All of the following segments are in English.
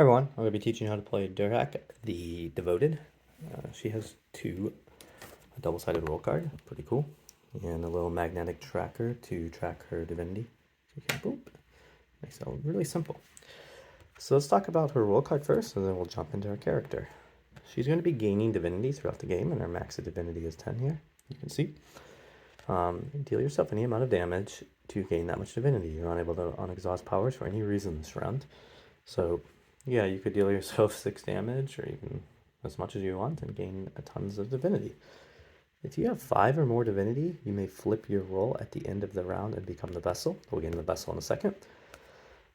Everyone, I'm going to be teaching you how to play Durhak, the Devoted. She has a double-sided roll card, pretty cool, and a little magnetic tracker to track her divinity. So you can boop. Makes it really simple. So let's talk about her roll card first, and then we'll jump into her character. She's going to be gaining divinity throughout the game, and her max of divinity is 10 here. You can see. Deal yourself any amount of damage to gain that much divinity. You're unable to unexhaust powers for any reason this round. So yeah, you could deal yourself 6 damage or even as much as you want and gain tons of divinity. If you have 5 or more divinity, you may flip your roll at the end of the round and become the vessel. We'll get into the vessel in a second.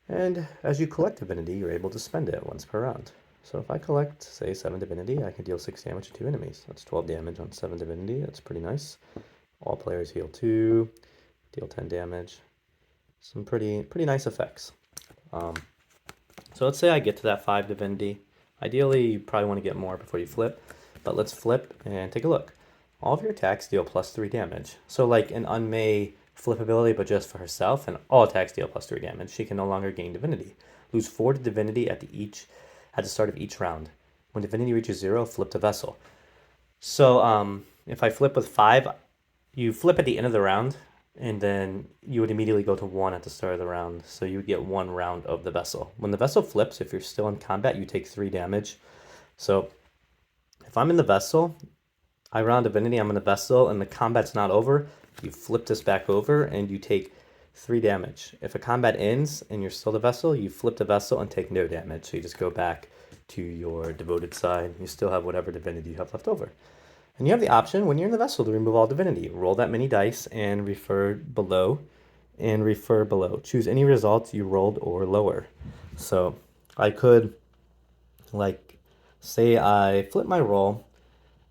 And as you collect divinity, you're able to spend it once per round. So if I collect, say, 7 divinity, I can deal 6 damage to 2 enemies. That's 12 damage on 7 divinity. That's pretty nice. All players heal 2, deal 10 damage. Some pretty nice effects. So let's say I get to that 5 divinity. Ideally, you probably want to get more before you flip, but let's flip and take a look. All of your attacks deal plus 3 damage. So like an Unmay flip ability, but just for herself, and all attacks deal plus 3 damage. She can no longer gain divinity. Lose 4 to divinity at the start of each round. When divinity reaches 0, flip the vessel. So if I flip with 5, you flip at the end of the round, and then you would immediately go to 1 at the start of the round. So you would get 1 round of the vessel. When the vessel flips, if you're still in combat, you take 3 damage. So if I'm in the vessel, I round divinity, I'm in the vessel, and the combat's not over, you flip this back over and you take 3 damage. If a combat ends and you're still the vessel, you flip the vessel and take no damage. So you just go back to your devoted side. You still have whatever divinity you have left over. And you have the option when you're in the vessel to remove all divinity. Roll that many dice and refer below. Choose any results you rolled or lower. So I could, like, say I flip my roll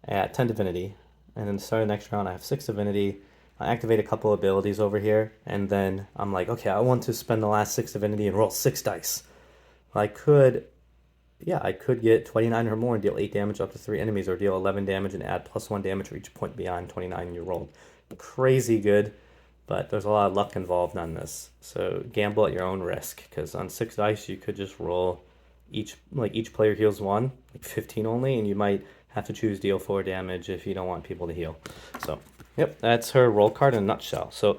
at 10 divinity, and then start the next round I have 6 divinity. I activate a couple abilities over here, and then I'm like, okay, I want to spend the last 6 divinity and roll 6 dice. I could get 29 or more and deal 8 damage up to 3 enemies, or deal 11 damage and add plus 1 damage for each point beyond 29 you rolled. Crazy good, but there's a lot of luck involved on this. So gamble at your own risk, because on 6 dice you could just roll each player heals 1, like 15 only, and you might have to choose deal 4 damage if you don't want people to heal. So, yep, that's her roll card in a nutshell. So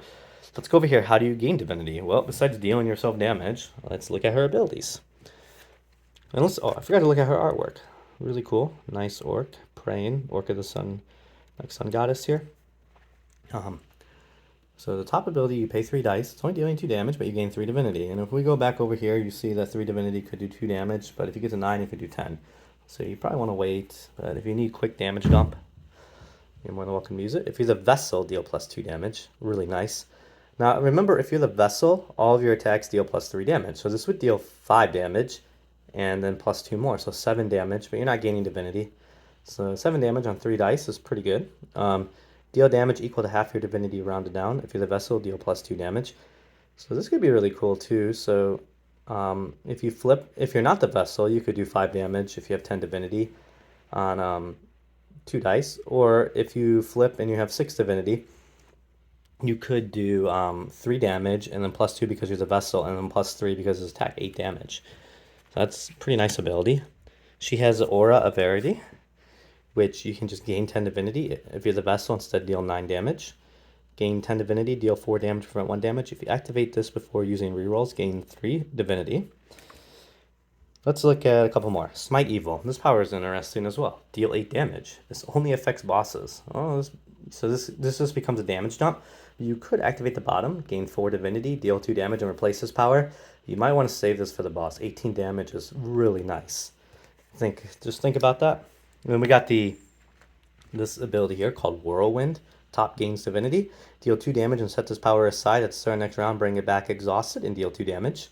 let's go over here. How do you gain divinity? Well, besides dealing yourself damage, let's look at her abilities. And I forgot to look at her artwork. Really cool. Nice orc. Praying. Orc of the sun, like sun goddess here. So the top ability, you pay 3 dice. It's only dealing 2 damage, but you gain 3 divinity. And if we go back over here, you see that 3 divinity could do 2 damage, but if you get to 9, it could do 10. So you probably want to wait, but if you need quick damage dump, you're more than welcome to use it. If you're the vessel, deal plus 2 damage. Really nice. Now remember, if you're the vessel, all of your attacks deal plus 3 damage. So this would deal 5 damage, and then plus 2 more, so 7 damage, but you're not gaining divinity. So 7 damage on 3 dice is pretty good. Deal damage equal to half your divinity rounded down. If you're the vessel, deal plus 2 damage. So this could be really cool too. So if you're not the vessel, you could do 5 damage if you have 10 divinity on 2 dice. Or if you flip and you have 6 divinity, you could do 3 damage and then plus 2 because you're the vessel, and then plus 3 because it's attack 8 damage. So that's pretty nice ability. She has Aura of Verity, which you can just gain 10 divinity. If you're the vessel, instead deal 9 damage. Gain 10 divinity, deal 4 damage, prevent 1 damage. If you activate this before using rerolls, gain 3 divinity. Let's look at a couple more. Smite Evil. This power is interesting as well. Deal 8 damage. This only affects bosses. So this just becomes a damage dump. You could activate the bottom, gain 4 divinity, deal 2 damage, and replace this power. You might want to save this for the boss. 18 damage is really nice. Just think about that. And then we got this ability here called Whirlwind. Top gains divinity. Deal 2 damage and set this power aside at the start of next round. Bring it back exhausted and deal 2 damage.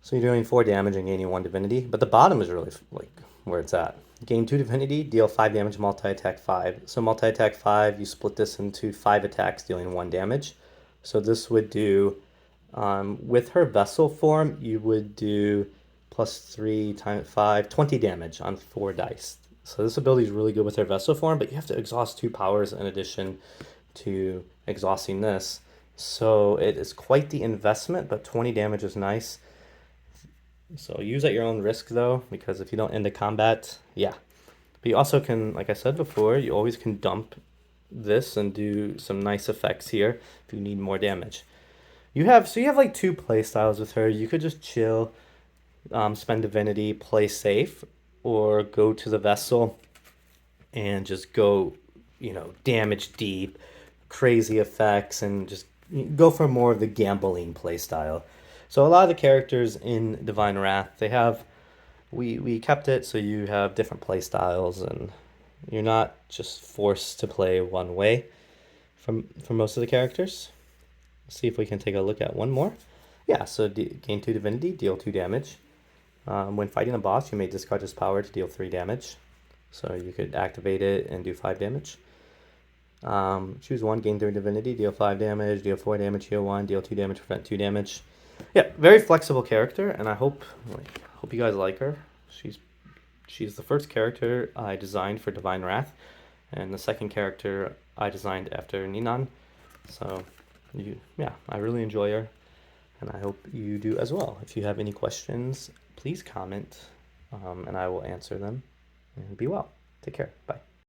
So you're doing 4 damage and gaining 1 divinity. But the bottom is really like where it's at. Gain 2 divinity, deal 5 damage, multi-attack 5. So multi-attack 5, you split this into 5 attacks, dealing 1 damage. So this would do, with her vessel form, you would do plus 3 times 5, 20 damage on 4 dice. So this ability is really good with her vessel form, but you have to exhaust 2 powers in addition to exhausting this. So it is quite the investment, but 20 damage is nice. So use at your own risk though, because if you don't end the combat, yeah. But you also can, like I said before, you always can dump this and do some nice effects here if you need more damage. You have like two play styles with her. You could just chill, spend divinity, play safe, or go to the vessel and just go, damage deep, crazy effects, and just go for more of the gambling play style. So a lot of the characters in Divine Wrath, they have we kept it so you have different play styles and you're not just forced to play one way for most of the characters. Let's see if we can take a look at one more. Yeah, so gain 2 divinity, deal 2 damage. When fighting a boss, you may discard this power to deal 3 damage. So you could activate it and do 5 damage. Choose one, gain 3 divinity, deal 5 damage, deal 4 damage, heal 1, deal 2 damage, prevent 2 damage. Yeah, very flexible character, and I hope you guys like her. She's the first character I designed for Divine Wrath, and the second character I designed after Ninan. So, I really enjoy her, and I hope you do as well. If you have any questions, please comment, and I will answer them. And be well. Take care. Bye.